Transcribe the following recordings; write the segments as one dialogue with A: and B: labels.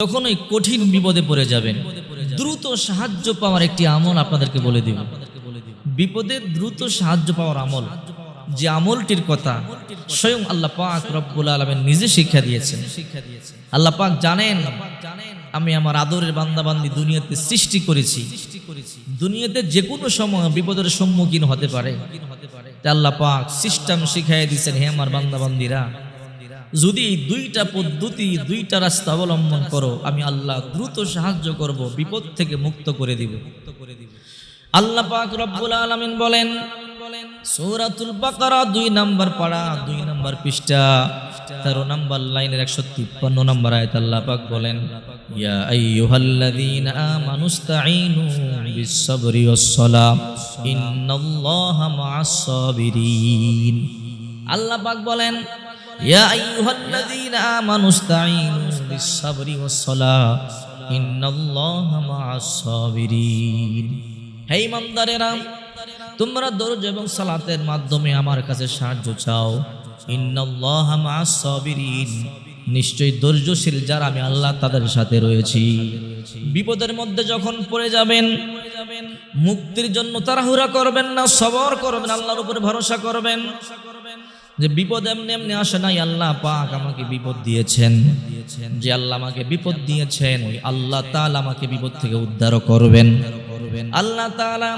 A: যখন ওই কঠিন বিপদে পড়ে যাবেন, দ্রুত সাহায্য পাওয়ার একটি আমল আপনাদেরকে বলে দিব। বিপদে দ্রুত সাহায্য পাওয়ার আমল, যে আমলটির কথা স্বয়ং আল্লাহ পাক রব্বুল আলামিন নিজে শিক্ষা দিয়েছেন। আল্লাহ পাক জানেন আমি আমার আদরের বান্দাবান্দি দুনিয়াতে সৃষ্টি করেছি, দুনিয়াতে যে কোনো সময় বিপদের সম্মুখীন হতে পারে। আল্লাহ পাক সিস্টেম শিখাই দিয়েছেন, হে আমার বান্দাবান্দিরা, যদি দুইটা পদ্ধতি দুইটা রাস্তা অবলম্বন করো, আমি আল্লাহ দ্রুত সাহায্য করব, বিপদ থেকে মুক্ত করে দিব। আল্লাহ পাক রব্বুল আলামিন বলেন সূরাতুল বাকারা 2 নম্বর পারা 2 নম্বর পৃষ্ঠা 13 নম্বর লাইনের 153 নম্বর আয়াত আল্লাহ পাক বলেন, ইয়া আইয়ুহাল্লাযীনা আমানুস্তাঈনু বিস-সাবরি ওয়াস-সালাহ ইন্নাল্লাহা মা'আস-সাবিরিন। আল্লাহ পাক বলেন, ইয়া আইয়ুহাল্লাযীনা আমানুস্তাঈনু বিস-সাবরি ওয়াস-সালাহ ইন্নাল্লাহা মা'আস-সাবিরিন। হে ইমানদারেরা, তোমরা দরুদ এবং সালাতের মাধ্যমে আমার কাছে সাহায্য চাও। ইন্নাল্লাহা মা'আস-সাবিরিন, নিশ্চয়ই ধৈর্যশীল যারা আমি আল্লাহ তাদের সাথে রয়েছি। বিপদের মধ্যে যখন পড়ে যাবেন, মুক্তির জন্য তাড়াহুড়া করবেন না, সবর করবেন, আল্লাহর উপর ভরসা করবেন। যে বিপদ এমনি এমনি আসে নাই, আল্লাহ পাক আমাকে বিপদ দিয়েছেন, যে আল্লাহ আমাকে বিপদ দিয়েছেন ওই আল্লাহ তাআলা আমাকে বিপদ থেকে উদ্ধার করবেন। আল্লাহ তাআলা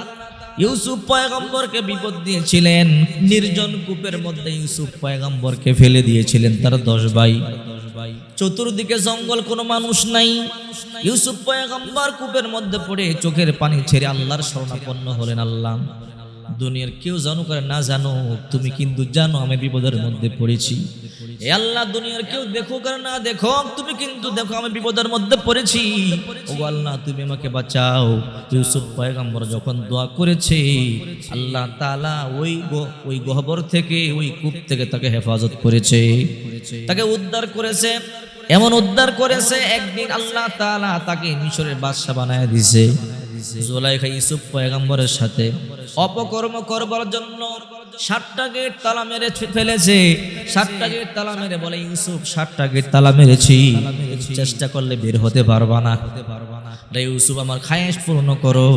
A: ইউসুফ পয়গম্বরকে বিপদ দিয়েছিলেন, নির্জন কূপের মধ্যে ইউসুফ পয়গম্বরকে ফেলে দিয়েছিলেন তার 10 ভাই। চতুর্দিকে জঙ্গল, কোনো মানুষ নাই। ইউসুফ পয়গম্বর কূপের মধ্যে পড়ে চোখের পানি ছেড়ে আল্লাহর শরণাপন্ন হলেন। আল্লাহ, দুনিয়ার কেউ জানুক আর না জানো, তুমি কিন্তু জানো আমি বিপদের মধ্যে পড়েছি। এ আল্লাহ, দুনিয়ার কেউ দেখুক আর না দেখো, তুমি কিন্তু দেখো আমি বিপদের মধ্যে পড়েছি। ও আল্লাহ, তুমি আমাকে বাঁচাও। ইউসুফ পয়গম্বর যখন দোয়া করেছে, আল্লাহ তাআলা ওই গহ্বর থেকে, ওই কূপ থেকে তাকে হেফাজত করেছে, তাকে উদ্ধার করেছে। এমন উদ্ধার করেছে, একদিন আল্লাহ তাআলা তাকে মিশরের বাদশা বানায় দিয়েছে। জুলাইখা ইউসুফ পয়গম্বরের সাথে অপকর্ম করবার জন্য 7টা গেট তালা মেরে ফেলেছে। 7টা গেট তালা মেরে বলে, ইউসুফ 7টা গেট তালা মেরেছি, চেষ্টা করলে বের হতে পারবা না। ইউসুফ, আমার খায়েশ পূর্ণ করো,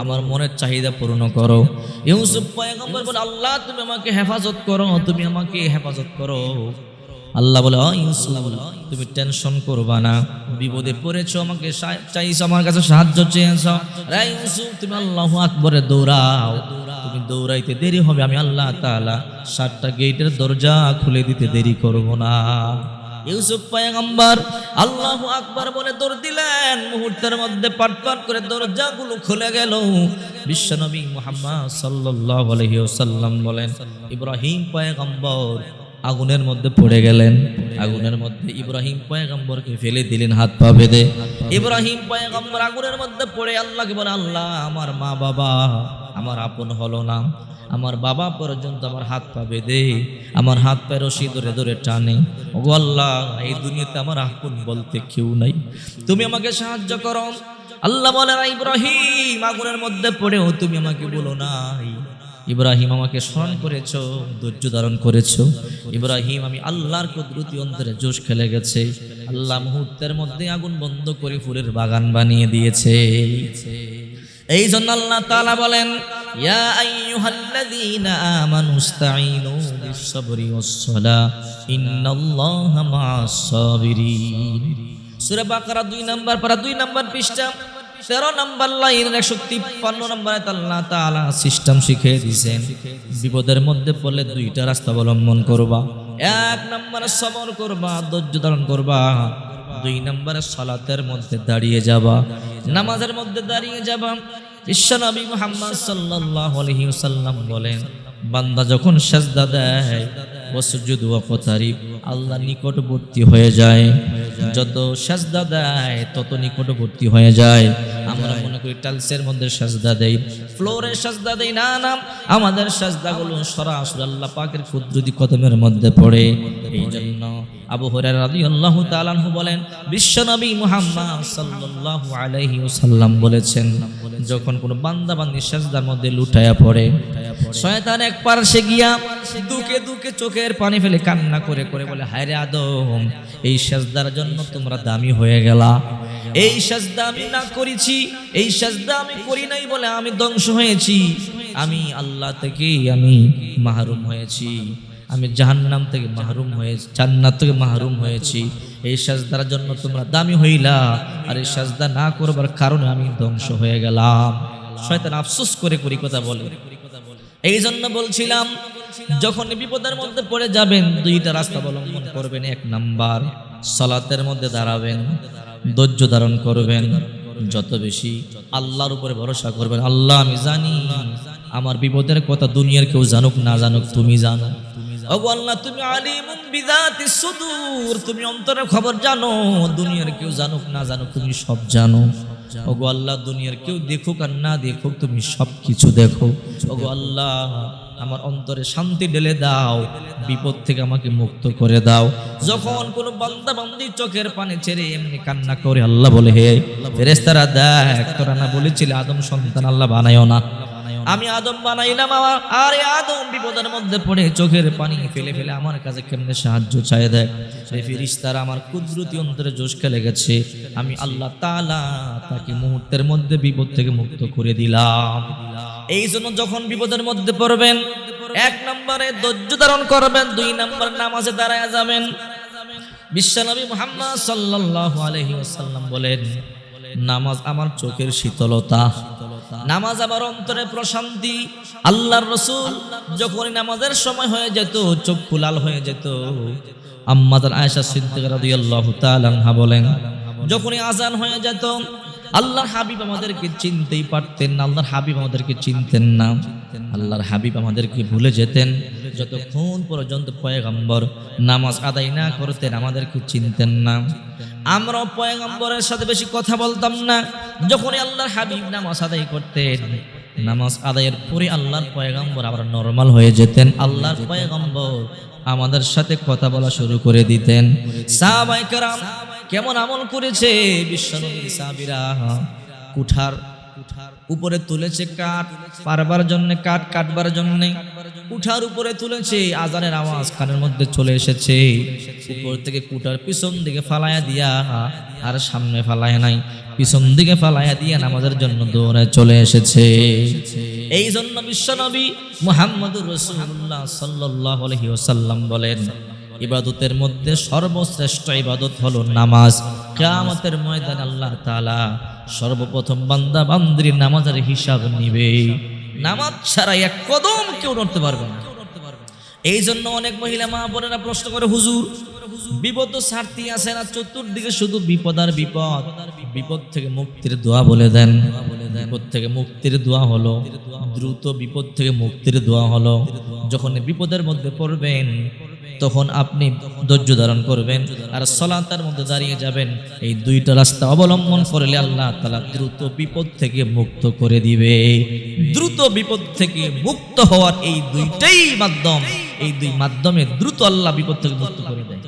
A: আমার মনের চাহিদা পূর্ণ করো। ইউসুফ পয়গম্বর বলে, আল্লাহ তুমি আমাকে হেফাজত করো, তুমি আমাকে হেফাজত করো। আল্লাহ বলে, ইউসুফ তুমি টেনশন করবা না, বিপদে পড়েছো, আমাকে চাইছো, আমার কাছে সাহায্য চেয়েছো। রে ইউসুফ, তুমি আল্লাহু আকবরে দৌড়াও, তুমি দৌড়াইতে দেরি হবে, আমি আল্লাহ তাআলা 7টা গেটের দরজা খুলে দিতে দেরি করব না। ইউসুফ পয়গম্বর আল্লাহু আকবার বলে দৌড় দিলেন, মুহূর্তের মধ্যে পাটপাট করে দরজাগুলো খুলে গেল। বিশ্বনবী মুহাম্মদ সাল্লাল্লাহু আলাইহি ওয়াসাল্লাম বলেন, ইব্রাহিম পয়গম্বর আগুনের মধ্যে পড়ে গেলেন। আগুনের মধ্যে ইব্রাহিম পয়গম্বরকে ফেলে দিলেন হাত পা বেঁধে। ইব্রাহিম পয়গম্বর আগুনের মধ্যে পড়ে আল্লাহকে বলে, আল্লাহ আমার মা বাবা আমার আপন হলো না, আমার বাবা পর্যন্ত আমার হাত পা বেঁধে, আমার হাত পা রশি ধরে ধরে টানে। ওগো আল্লাহ, এই দুনিয়াতে আমার আপন বলতে কেউ নাই, তুমি আমাকে সাহায্য করো। আল্লাহ বলে, ইব্রাহিম আগুনের মধ্যে পড়েও তুমি আমাকে বলো নাই। ইব্রাহিম, আমাকে স্মরণ করেছো, ধৈর্য ধারণ করেছো। ইব্রাহিম, আমি আল্লাহর কুদরতি অন্তরে জোশ খেলে গেছে। আল্লাহ মুহূর্তের মধ্যে আগুন বন্ধ করে ফুলের বাগান বানিয়ে দিয়েছে। এই জন্য আল্লাহ তাআলা বলেন, ইয়া আইয়ুহাল্লাযীনা আমানুস্তাঈনু বিস-সাবরি ওয়াস-সালাহ ইন্নাল্লাহা মা'আস-সাবিরিন। সূরা বাকারা 2 নম্বর পারা 2 নম্বর পৃষ্ঠা 13 নম্বর লাইন 153 নম্বর আয়াত আল্লাহ তাআলা সিস্টেম শিখিয়ে দিয়েছেন। বিপদের মধ্যে পড়লে 2টা রাস্তা অবলম্বন করবা। 1 নম্বরে সবর করবা, ধৈর্য ধারণ করবা। 2 নম্বরে সালাতের মধ্যে দাঁড়িয়ে যাবা, নামাজের মধ্যে দাঁড়িয়ে যাবা। বিশ্বনবী মুহাম্মদ সাল্লাল্লাহু আলাইহি ওয়াসাল্লাম বলেন, বান্দা যখন সিজদা দেয়, ওয়াসজুদ ওয়াকতারিব, আল্লাহ নিকটবর্তী হয়ে যায়। যত সিজদা দেয় তত নিকটবর্তী হয়ে যায়। আমরা মনে করি টাইলসের মধ্যে সিজদা দেই, ফ্লোরে সিজদা দেই, না না, আমাদের সিজদাগুলো সরাসরি আল্লাহ পাকের কুদরতি কদমের মধ্যে পড়ে। এই জন্য আবু হুরায়রা রাদিয়াল্লাহু তাআলা আনহু বলেন, বিশ্বনবী মুহাম্মদ সাল্লাল্লাহু আলাইহি ওয়াসাল্লাম বলেছেন, যখন কোনো বান্দা বান্দি সিজদার মধ্যে লুটায়া পড়ে, শয়তান এক পার্শ্বে গিয়া দুকে দুকে চোখের পানি ফেলে কান্না করে করে বলে, হায় রে আদম, এই সাজদার জন্য তোমরা দামি হয়ে গেলা। এই সাজদা আমি না করেছি, এই সাজদা আমি করি নাই বলে আমি ধ্বংস হয়েছি, আমি আল্লাহ থেকে আমি মাহরুম হয়েছি, আমি জাহান্নাম থেকে মাহরুম হয়েছি, জান্নাত থেকে মাহরুম হয়েছি। এই সাজদার জন্য তোমরা দামি হইলা, আর এই সাজদা না করবার কারণে আমি ধ্বংস হয়ে গেলাম। শয়তান আফসোস করে করি কথা বলে। এই জন্য বলছিলাম, যখন বিপদের মধ্যে পড়ে যাবেন দুইটা রাস্তা অবলম্বন করবেন। এক নাম্বার, সালাতের মধ্যে দাঁড়াবেন, ধৈর্য ধারণ করবেন, যত বেশি আল্লাহর উপরে ভরসা করবেন। আল্লাহ, আমি জানি আমার বিপদের কথা দুনিয়ার কেউ জানুক না জানুক তুমি জানো। ওগো আল্লাহ, তুমি আলিমুন বিযাতিস সুদূর, তুমি অন্তরের খবর জানো, দুনিয়ার কেউ জানুক না জানুক তুমি সব জানো। ওগো আল্লাহ, দুনিয়ার কেউ দেখুক আর না দেখুক তুমি সব কিছু দেখো। ওগো আল্লাহ, আমার অন্তরে শান্তি ঢেলে দাও, বিপদ থেকে আমাকে মুক্ত করে দাও। যখন কোন বান্দা বান্দি চোখের পানি ছেড়ে এমনি কান্না করে, আল্লাহ বলে, হে ফেরেশতারা দেখ, তোরা না বলেছিলে আদম সন্তান আল্লাহ বানায়ও না, আমি আদম বানাইলাম। আরে আদম বিপদের মধ্যে পড়ে চোখের পানি ফেলে ফেলে আমার কাছে কেমনে সাহায্য চায় দেখ। সেই ফেরেশতারা আমার কুদরতি অন্তরে জোশ খেলে গেছে, আমি আল্লাহ তাআলা তাকে মুহূর্তের মধ্যে বিপদ থেকে মুক্ত করে দিলাম। এই জন্য যখন বিপদের মধ্যে পড়বেন, এক নম্বরে ধৈর্য ধারণ করবেন, দুই নম্বর নামাজে দাঁড়ায় যাবেন। বিশ্বনবী মুহাম্মদ সাল্লাল্লাহু আলাইহি ওয়াসাল্লাম বলেন, নামাজ আমার চোখের শীতলতা, নামাজ আমার অন্তরে প্রশান্তি। আল্লাহর রাসূল যখন নামাজের সময় হয়ে যেত, চক্ষু লাল হয়ে যেত। আম্মা জান আয়েশা সিদ্দিকা রাদিয়াল্লাহু তাআলা আনহা বলেন, যখনই আজান হয়ে যেত, আল্লাহর হাবিব আমাদেরকে চিনতেই পারতেন না, আল্লাহর হাবিব আমাদেরকে চিনতেন না, আল্লাহর হাবিব আমাদেরকে ভুলে যেতেন। যতক্ষণ পর্যন্ত পয়গম্বর নামাজ আদায় না করতেন আমাদেরকে চিনতেন না। আমরাও পয়গম্বরের সাথে বেশি কথা বলতাম না। যখনই আল্লাহর হাবিব নামাজ আদায় করতেন, নামাজ আদায়ের পরে আল্লাহর পয়গম্বর আবার নরমাল হয়ে যেতেন। আল্লাহর পয়গম্বর আমাদের সাথে কথা বলা শুরু করে দিতেন। সাহাবায়ে কেরাম কেমন আমল করেছে, বিশ্বনবী সাহাবীরা কুঠার উপরে তুলেছে কাঠ পারবার জন্য, কাঠ কাটবার জন্য কুঠার উপরে তুলেছে। আজানের আওয়াজ কানের মধ্যে চলে এসেছে, উপর থেকে কুঠার পিছন দিকে ফালায়া দিয়া, আর সামনে ফালায় নাই, পিছন দিকে ফালায়া দিয়া নামাজের জন্য দৌড়ে চলে এসেছে। এই জন্য বিশ্বনবী মুহাম্মদুর রাসূলুল্লাহ সাল্লাল্লাহু আলাইহি ওয়াসাল্লাম বলেন, ইবাদতের মধ্যে সর্বশ্রেষ্ঠ ইবাদত হলো নামাজ। কিয়ামতের ময়দানে আল্লাহ তাআলা সর্বপ্রথম বান্দা বান্দির নামাজের হিসাব নিবে। নামাজ ছাড়া এক কদম কেউ নড়তে পারবে না। এই জন্য অনেক মহিলা মা বোনেরা প্রশ্ন করে, হুজুর বিপদ তো ছাড়তেই আসে না, চতুর্দিকে শুধু বিপদ আর বিপদ, বিপদ থেকে মুক্তির দোয়া বলে দেন। বিপদ থেকে মুক্তির দোয়া হলো, দ্রুত বিপদ থেকে মুক্তির দোয়া হলো, যখন বিপদের মধ্যে পড়বেন তখন আপনি ধৈর্য ধারণ করবেন আর সালাতের মধ্যে দাঁড়িয়ে যাবেন। এই দুইটা রাস্তা অবলম্বন করলে আল্লাহ তাআলা দ্রুত বিপদ থেকে মুক্ত করে দিবে। দ্রুত বিপদ থেকে মুক্ত হওয়ার এই দুইটাই মাধ্যম, এই দুই মাধ্যমে দ্রুত আল্লাহ বিপদ থেকে মুক্ত করে দেয়।